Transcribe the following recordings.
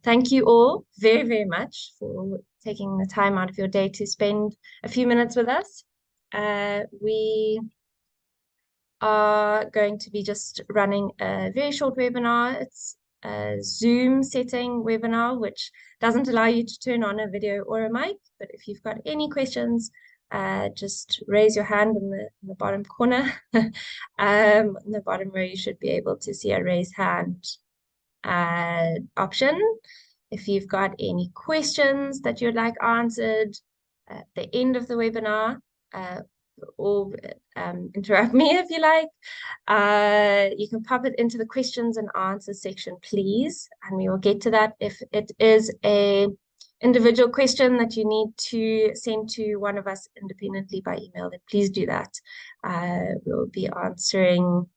thank you all very, very much for taking the time out of your day to spend a few minutes with us. We are going to be just running a very short webinar. It's a Zoom setting webinar, which doesn't allow you to turn on a video or a mic. But if you've got any questions, just raise your hand in the bottom corner. In the bottom row, you should be able to see a raise hand option. If you've got any questions that you'd like answered at the end of the webinar, or interrupt me if you like, you can pop it into the questions and answers section, please, and we will get to that. If it is a individual question that you need to send to one of us independently by email, then please do that. We'll be answering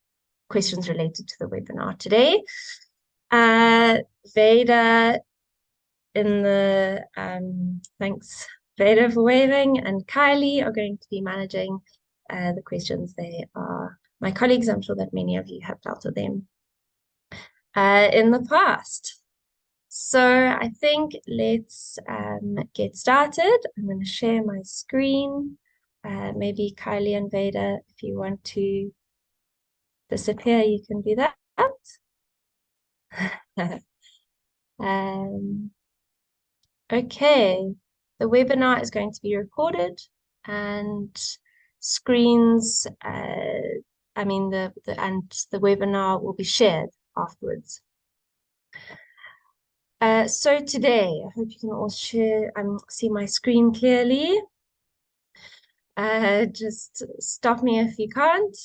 questions related to the webinar today. Veda in the thanks Veda for waving, and Kylie are going to be managing the questions. They are my colleagues. I'm sure that many of you have dealt with them in the past. So I think let's get started. I'm going to share my screen. Maybe Kylie and Veda, if you want to disappear, you can do that. Okay, the webinar is going to be recorded and screens, the webinar will be shared afterwards. So today, I hope you can all see my screen clearly. Just stop me if you can't.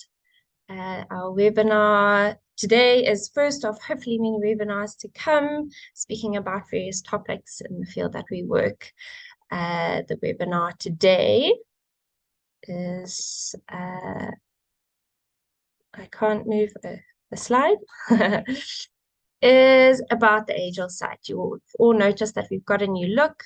Our webinar today is first of hopefully many webinars to come, speaking about various topics in the field that we work. The webinar today is, I can't move the slide, is about the AJOL site. You will all notice that we've got a new look.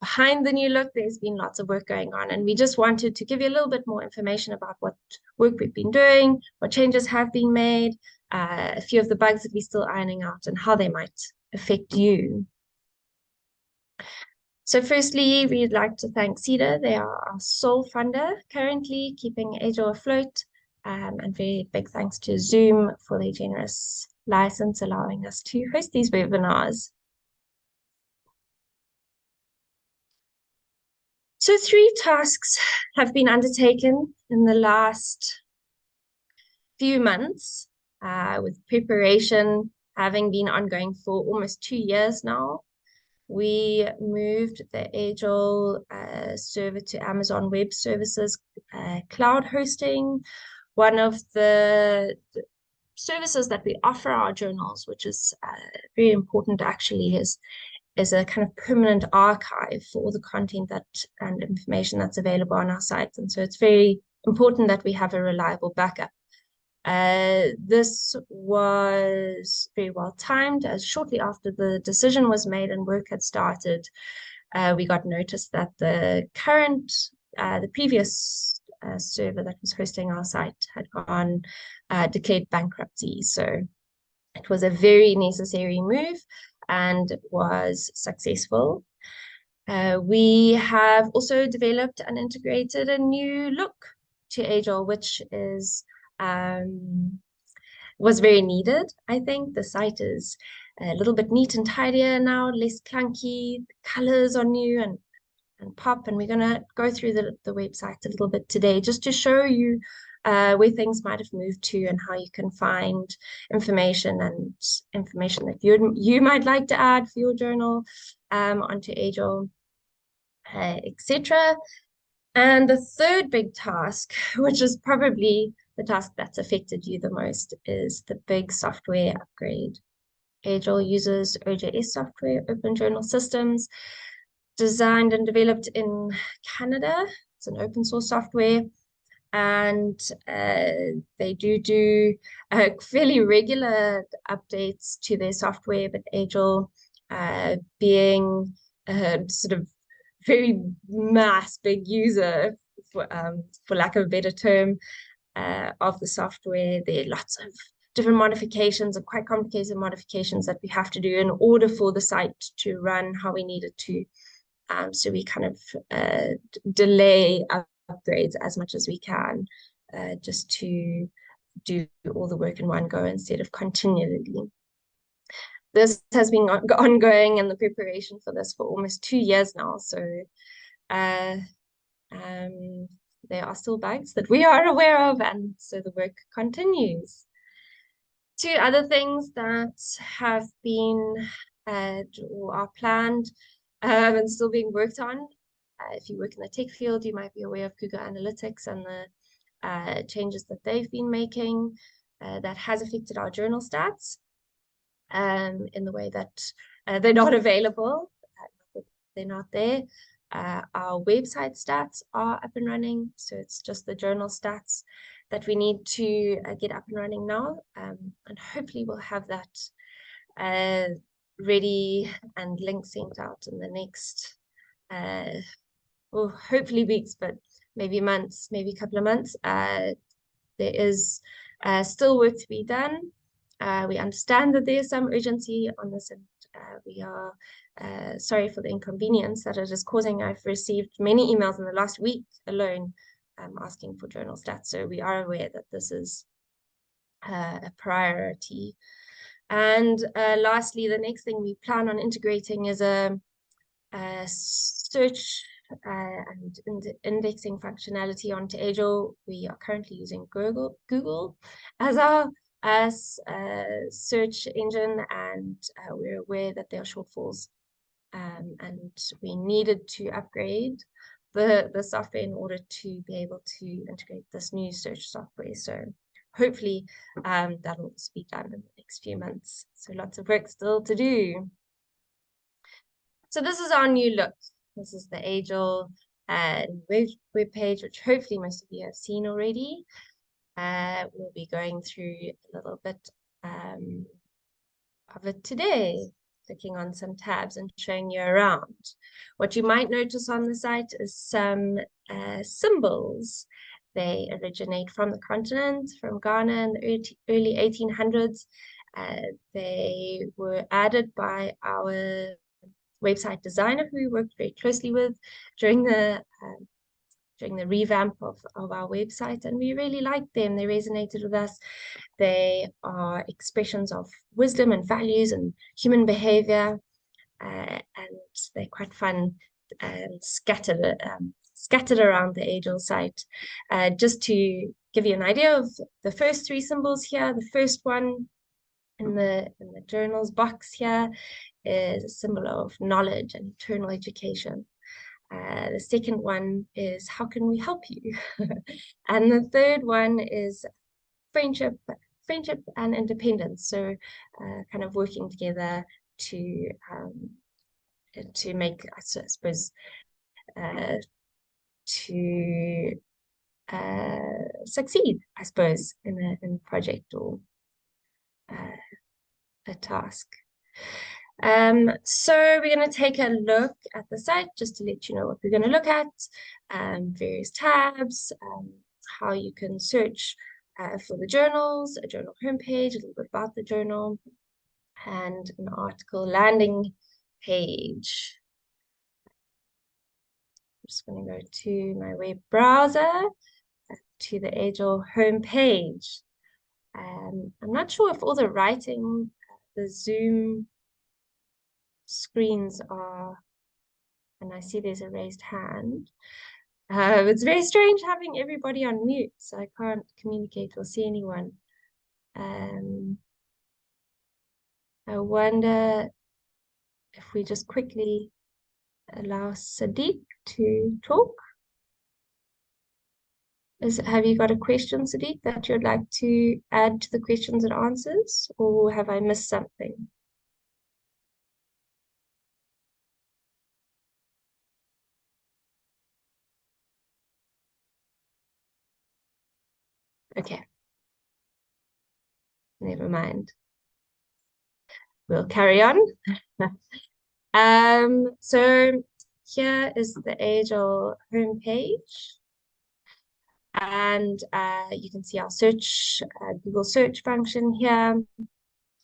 Behind the new look, there's been lots of work going on, and we just wanted to give you a little bit more information about what work we've been doing, what changes have been made, a few of the bugs that we're still ironing out, and how they might affect you. So firstly, we'd like to thank CEDA. They are our sole funder currently, keeping AJOL afloat, and very big thanks to Zoom for their generous license allowing us to host these webinars. So 3 tasks have been undertaken in the last few months, with preparation having been ongoing for almost 2 years now. We moved the AJOL server to Amazon Web Services cloud hosting. One of the services that we offer our journals, which is very important actually, is a kind of permanent archive for all the content and information that's available on our sites. And so it's very important that we have a reliable backup. This was very well timed, as shortly after the decision was made and work had started, we got notice that the previous server that was hosting our site had declared bankruptcy. So it was a very necessary move and was successful. We have also developed and integrated a new look to AJOL, which was very needed. I think the site is a little bit neat and tidier now, less clunky. The colors are new and pop, and we're going to go through the website a little bit today just to show you where things might have moved to and how you can find information that you might like to add for your journal onto AJOL, etc. And the third big task, which is probably the task that's affected you the most, is the big software upgrade. AJOL uses OJS software, Open Journal Systems, designed and developed in Canada. It's an open source software, and they do fairly regular updates to their software, but AJOL being a sort of very big user, for lack of a better term, of the software, there are lots of different modifications and quite complicated modifications that we have to do in order for the site to run how we need it to. So we kind of delay upgrades as much as we can, just to do all the work in one go instead of continually. This has been ongoing, and the preparation for this for almost 2 years now. So there are still bugs that we are aware of, and so the work continues. 2 other things that have been or are planned and still being worked on. If you work in the tech field, you might be aware of Google Analytics and the changes that they've been making. That has affected our journal stats in the way that they're not available, they're not there. Our website stats are up and running, so it's just the journal stats that we need to get up and running now, and hopefully we'll have that ready and links sent out in the next well, hopefully weeks, but maybe months, maybe a couple of months. There is still work to be done. We understand that there's some urgency on this, and we are sorry for the inconvenience that it is causing. I've received many emails in the last week alone asking for journal stats, so we are aware that this is a priority. And lastly, the next thing we plan on integrating is a search and indexing functionality onto AJOL. We are currently using Google as our search engine, and we're aware that there are shortfalls, and we needed to upgrade the software in order to be able to integrate this new search software. So hopefully that'll also be done in the next few months. So lots of work still to do. So this is our new look. This is the AJOL web page, which hopefully most of you have seen already. We'll be going through a little bit of it today, clicking on some tabs and showing you around. What you might notice on the site is some symbols. They originate from the continent, from Ghana in the early 1800s. They were added by our website designer, who we worked very closely with during the revamp of our website, and we really liked them. They resonated with us. They are expressions of wisdom and values and human behavior, and they're quite fun and scattered around the AJOL site. Just to give you an idea of the first 3 symbols here, the first one in the journals box here is a symbol of knowledge and eternal education. The second one is how can we help you? And the third one is friendship and independence. So kind of working together to make, I suppose, to succeed, I suppose, in a project or a task. So we're going to take a look at the site just to let you know what we're going to look at, various tabs, how you can search for the journals, a journal homepage, a little bit about the journal, and an article landing page. I'm just going to go to my web browser, to the AJOL homepage. I'm not sure if all the writing, the Zoom screens are, and I see there's a raised hand. It's very strange having everybody on mute, so I can't communicate or see anyone. I wonder if we just quickly allow Sadiq to talk. Have you got a question, Sadiq, that you'd like to add to the questions and answers, or have I missed something? Okay. Never mind. We'll carry on. So here is the AJOL homepage. And you can see our search, Google search function here,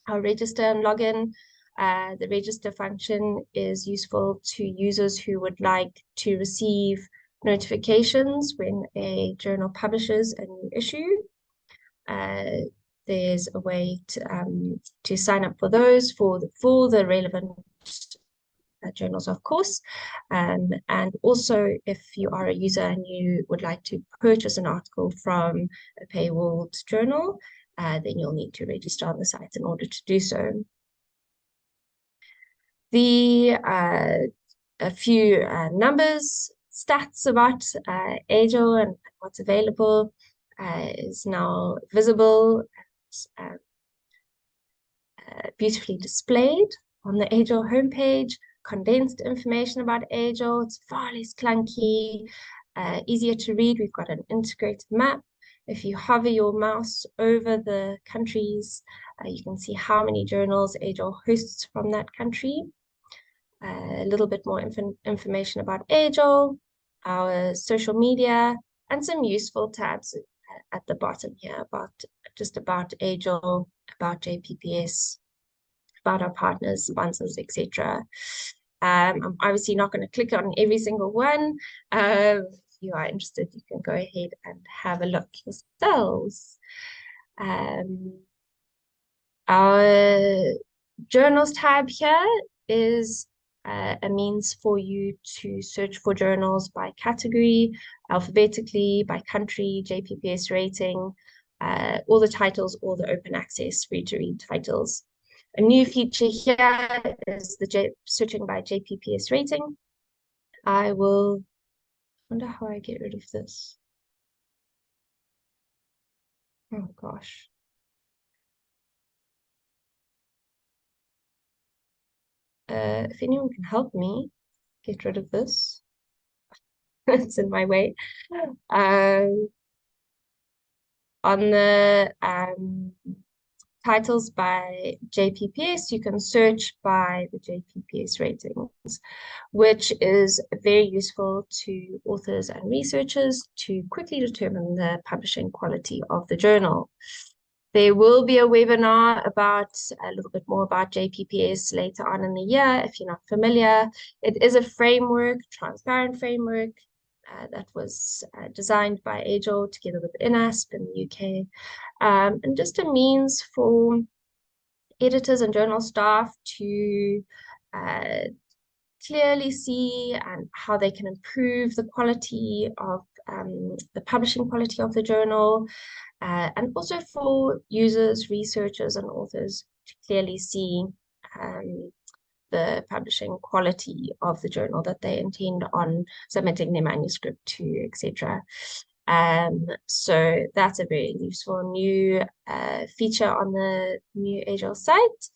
our register and login. The register function is useful to users who would like to receive notifications when a journal publishes a new issue. There's a way to sign up for those for the relevant journals, of course. And also, if you are a user and you would like to purchase an article from a paywalled journal, then you'll need to register on the site in order to do so. A few numbers, stats about AJOL and what's available is now visible and beautifully displayed on the AJOL homepage. Condensed information about AJOL. It's far less clunky, easier to read. We've got an integrated map. If you hover your mouse over the countries, you can see how many journals AJOL hosts from that country. A little bit more information about AJOL, our social media, and some useful tabs at the bottom here about AJOL, about JPPS, about our partners, sponsors, etc. I'm obviously not going to click on every single one. If you are interested, you can go ahead and have a look yourselves. Our journals tab here is a means for you to search for journals by category, alphabetically, by country, JPPS rating, all the titles, all the open access free-to-read titles. A new feature here is the searching by JPPS rating. I wonder how I get rid of this. Oh gosh. If anyone can help me get rid of this, it's in my way. On the titles by JPPS, you can search by the JPPS ratings, which is very useful to authors and researchers to quickly determine the publishing quality of the journal. There will be a webinar about a little bit more about JPPS later on in the year if you're not familiar. It is a framework, transparent framework, that was designed by AJOL together with INASP in the UK, and just a means for editors and journal staff to clearly see and how they can improve the quality of the publishing quality of the journal, and also for users, researchers, and authors to clearly see the publishing quality of the journal that they intend on submitting their manuscript to, etc. So that's a very useful new feature on the new AJOL site.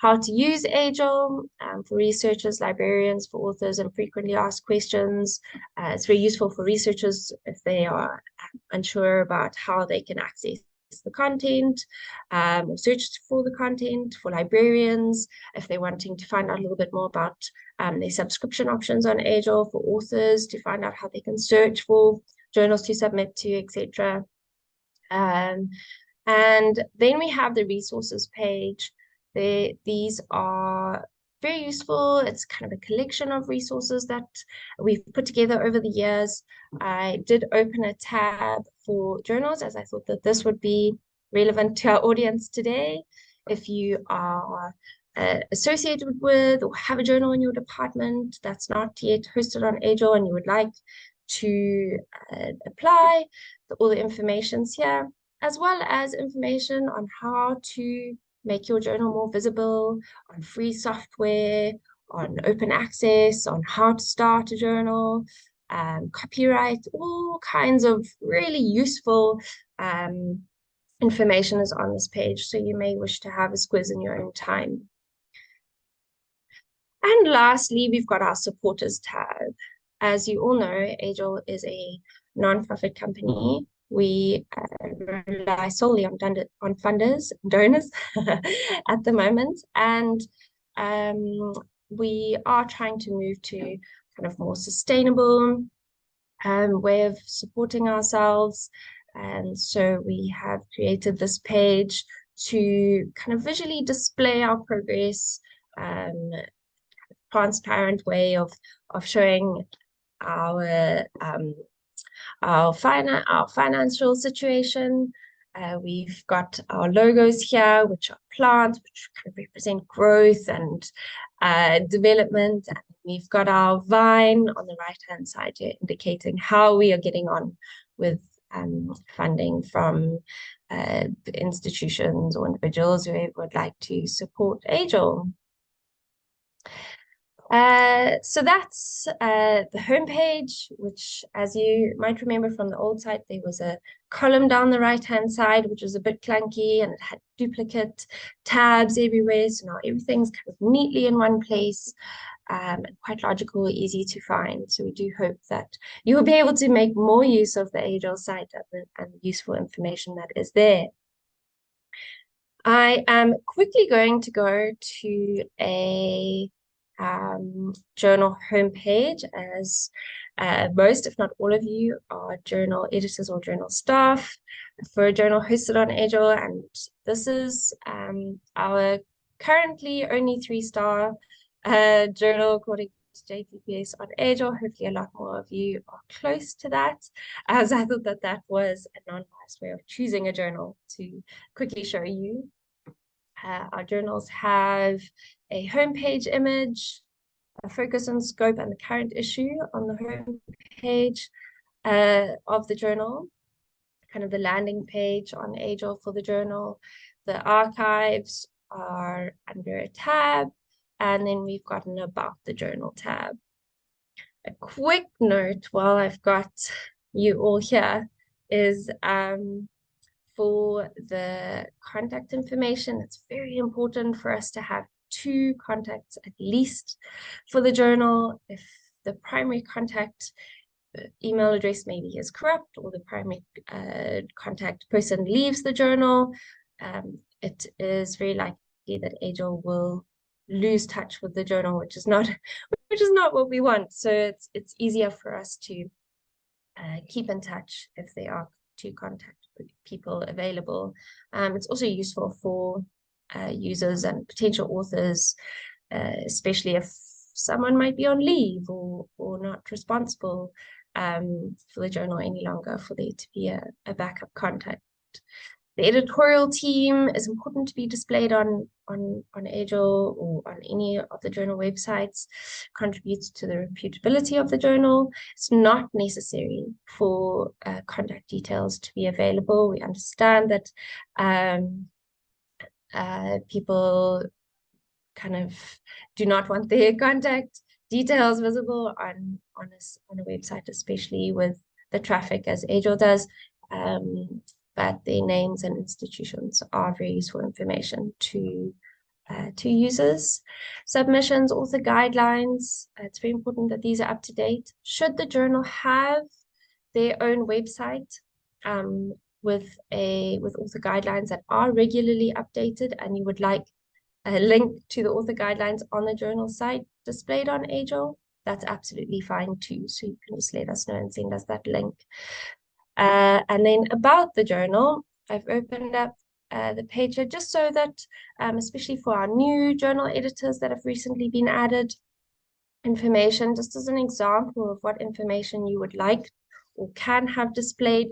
How to use AJOL for researchers, librarians, for authors, and frequently asked questions. It's very useful for researchers if they are unsure about how they can access the content, or search for the content, for librarians if they're wanting to find out a little bit more about their subscription options on AJOL, for authors to find out how they can search for journals to submit to, etc. And then we have the resources page. These are very useful. It's kind of a collection of resources that we've put together over the years. I did open a tab for journals as I thought that this would be relevant to our audience today. If you are associated with or have a journal in your department that's not yet hosted on AJOL and you would like to apply, all the information's here, as well as information on how to make your journal more visible, on free software, on open access, on how to start a journal, copyright, all kinds of really useful information is on this page, so you may wish to have a squiz in your own time. And lastly, we've got our supporters tab. As you all know, AJOL is a non-profit company. We rely solely on funders, donors at the moment, and we are trying to move to kind of more sustainable way of supporting ourselves. And so we have created this page to kind of visually display our progress, transparent way of showing our our financial situation. We've got our logos here, which are plants, which kind of represent growth and development. And we've got our vine on the right-hand side here, indicating how we are getting on with funding from institutions or individuals who would like to support AJOL. So that's the homepage, which, as you might remember from the old site, there was a column down the right-hand side, which was a bit clunky, and it had duplicate tabs everywhere. So now everything's kind of neatly in one place, and quite logical, easy to find. So we do hope that you will be able to make more use of the AJOL site and the useful information that is there. I am quickly going to go to a journal homepage, as most, if not all of you, are journal editors or journal staff for a journal hosted on AJOL. And this is our currently only 3-star journal according to JPPS on AJOL. Hopefully a lot more of you are close to that, as I thought that that was a non-biased way of choosing a journal to quickly show you. Our journals have a homepage image, a focus and scope, and the current issue on the homepage of the journal, kind of the landing page on AJOL for the journal. The archives are under a tab, and then we've got an About the Journal tab. A quick note while I've got you all here is for the contact information. It's very important for us to have 2 contacts at least for the journal. If the primary contact email address maybe is corrupt, or the primary contact person leaves the journal, it is very likely that AJOL will lose touch with the journal, which is not what we want. So it's easier for us to keep in touch if there are 2 contact people available. It's also useful for users and potential authors, especially if someone might be on leave or not responsible for the journal any longer, for there to be a backup contact. The editorial team is important to be displayed on AJOL or on any of the journal websites, contributes to the reputability of the journal. It's not necessary for contact details to be available. We understand that people kind of do not want their contact details visible on a website, especially with the traffic as AJOL does. But their names and institutions are very useful information to users. Submissions, author guidelines, it's very important that these are up to date. Should the journal have their own website with author guidelines that are regularly updated, and you would like a link to the author guidelines on the journal site displayed on AJOL, that's absolutely fine too. So you can just let us know and send us that link. And then about the journal, I've opened up the page here just so that, especially for our new journal editors that have recently been added, information, just as an example of what information you would like or can have displayed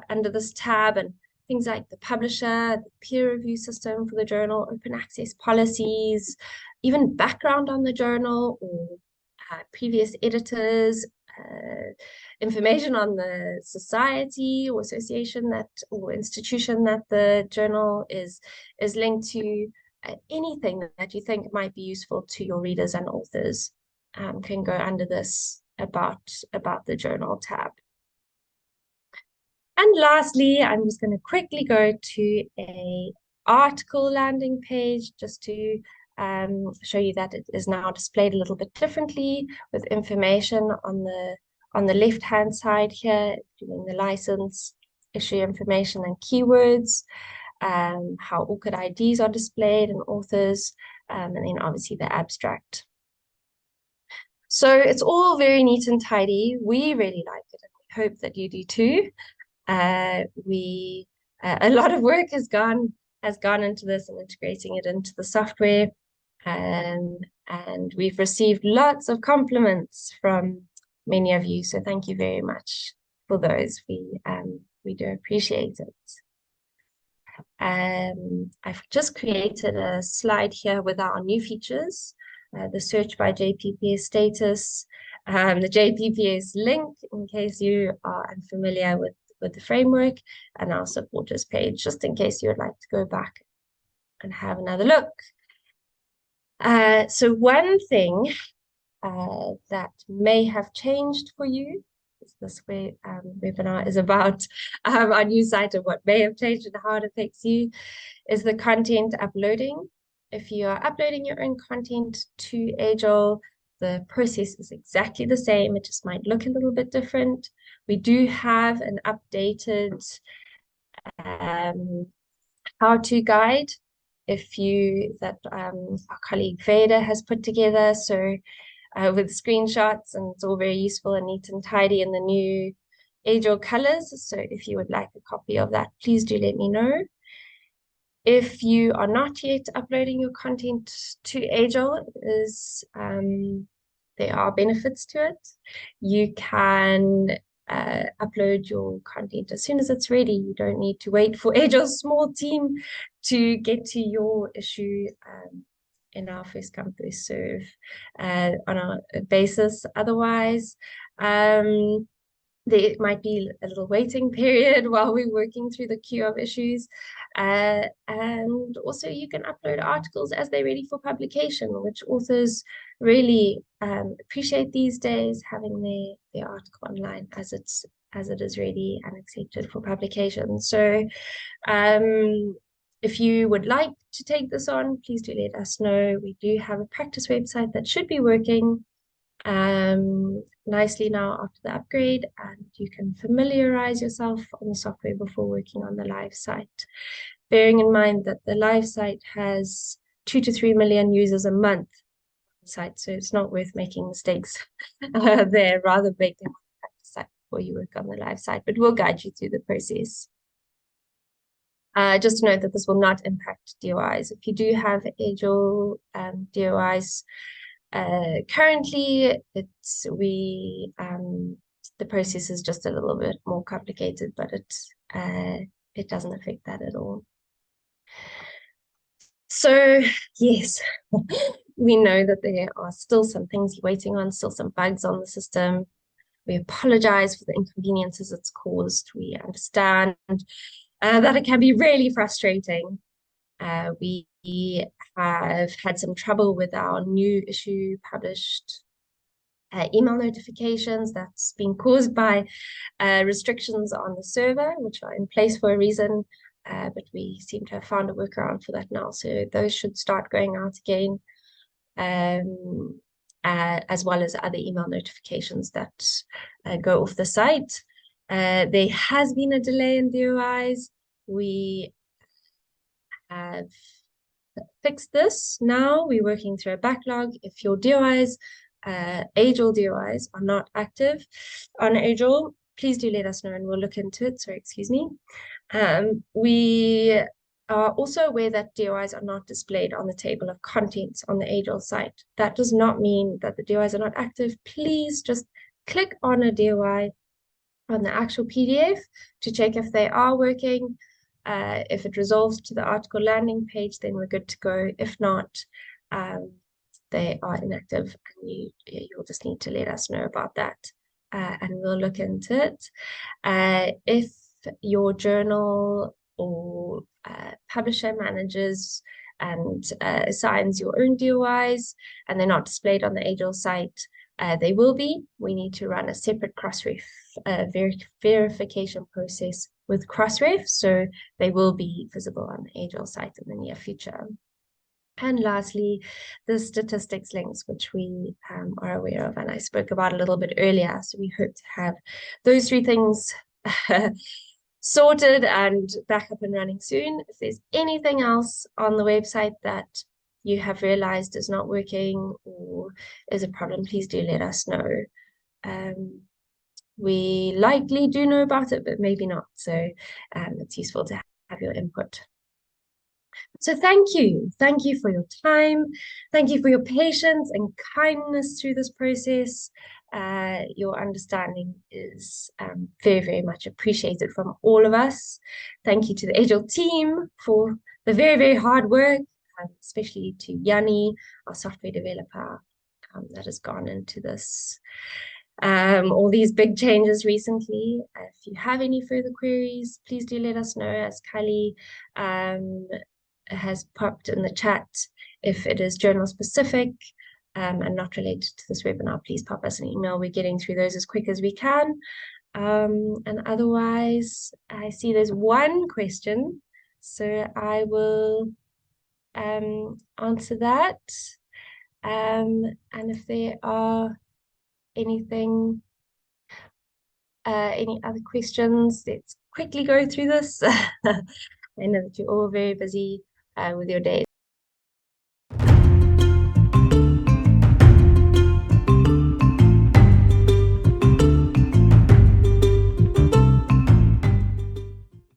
under this tab, and things like the publisher, the peer review system for the journal, open access policies, even background on the journal, or previous editors, information on the society or association that or institution that the journal is linked to. Anything that you think might be useful to your readers and authors can go under this about the journal tab. And lastly, I'm just going to quickly go to a article landing page just to show you that it is now displayed a little bit differently, with information on the left-hand side here, including the license, issue information, and keywords, how ORCID IDs are displayed and authors, and then obviously the abstract. So it's all very neat and tidy. We really like it, and we hope that you do too. We A lot of work has gone into this and integrating it into the software, and we've received lots of compliments from many of you. So thank you very much for those. We do appreciate it. I've just created a slide here with our new features, the search by JPPS status, the JPPS link in case you are unfamiliar with the framework, and our supporters page, just in case you would like to go back and have another look. So one thing that may have changed for you, this webinar is about our new site and what may have changed and how it affects you, is the content uploading. If you are uploading your own content to AJOL, the process is exactly the same. It just might look a little bit different. We do have an updated how-to guide that our colleague Veda has put together. So with screenshots, and it's all very useful and neat and tidy in the new AJOL colors. So if you would like a copy of that, please do let me know. If you are not yet uploading your content to AJOL, there are benefits to it. You can upload your content as soon as it's ready. You don't need to wait for AJOL's small team to get to your issue in our first come, first serve on a basis. Otherwise, there might be a little waiting period while we're working through the queue of issues. And also you can upload articles as they're ready for publication, which authors really appreciate these days, having their article online as it is ready and accepted for publication. So if you would like to take this on, please do let us know. We do have a practice website that should be working nicely now after the upgrade, and you can familiarize yourself on the software before working on the live site. Bearing in mind that the live site has 2 to 3 million users a month on the site, so it's not worth making mistakes there. Rather make them on the practice site before you work on the live site, but we'll guide you through the process. Just to note that this will not impact DOIs. If you do have AJOL DOIs, currently the process is just a little bit more complicated, but it doesn't affect that at all. So yes, we know that there are still some things you're waiting on, still some bugs on the system. We apologize for the inconveniences it's caused. We understand that it can be really frustrating. We have had some trouble with our new issue published email notifications. That's been caused by restrictions on the server, which are in place for a reason, but we seem to have found a workaround for that now. So those should start going out again, as well as other email notifications that go off the site. There has been a delay in DOIs. We have fixed this. Now we're working through a backlog. If your DOIs, AJOL DOIs, are not active on AJOL, please do let us know and we'll look into it. Sorry, excuse me. We are also aware that DOIs are not displayed on the table of contents on the AJOL site. That does not mean that the DOIs are not active. Please just click on a DOI on the actual PDF to check if they are working. If it resolves to the article landing page, then we're good to go. If not, they are inactive, and you'll just need to let us know about that, and we'll look into it. If your journal or publisher manages and assigns your own DOIs and they're not displayed on the AJOL site, they will be. We need to run a separate Crossref verification process with Crossref, so they will be visible on the AJOL site in the near future. And lastly, the statistics links, which we are aware of and I spoke about a little bit earlier. So we hope to have those 3 things sorted and back up and running soon. If there's anything else on the website that you have realized is not working or is a problem, please do let us know. We likely do know about it, but maybe not. So it's useful to have your input. So thank you. Thank you for your time. Thank you for your patience and kindness through this process. Your understanding is very, very much appreciated from all of us. Thank you to the AJOL team for the very, very hard work, especially to Yanni, our software developer, that has gone into this. All these big changes recently. If you have any further queries, please do let us know, as Kylie has popped in the chat. If it is journal specific and not related to this webinar, please pop us an email. We're getting through those as quick as we can. And otherwise, I see there's one question, so I will answer that. And if there are any other questions, let's quickly go through this. I know that you're all very busy with your days.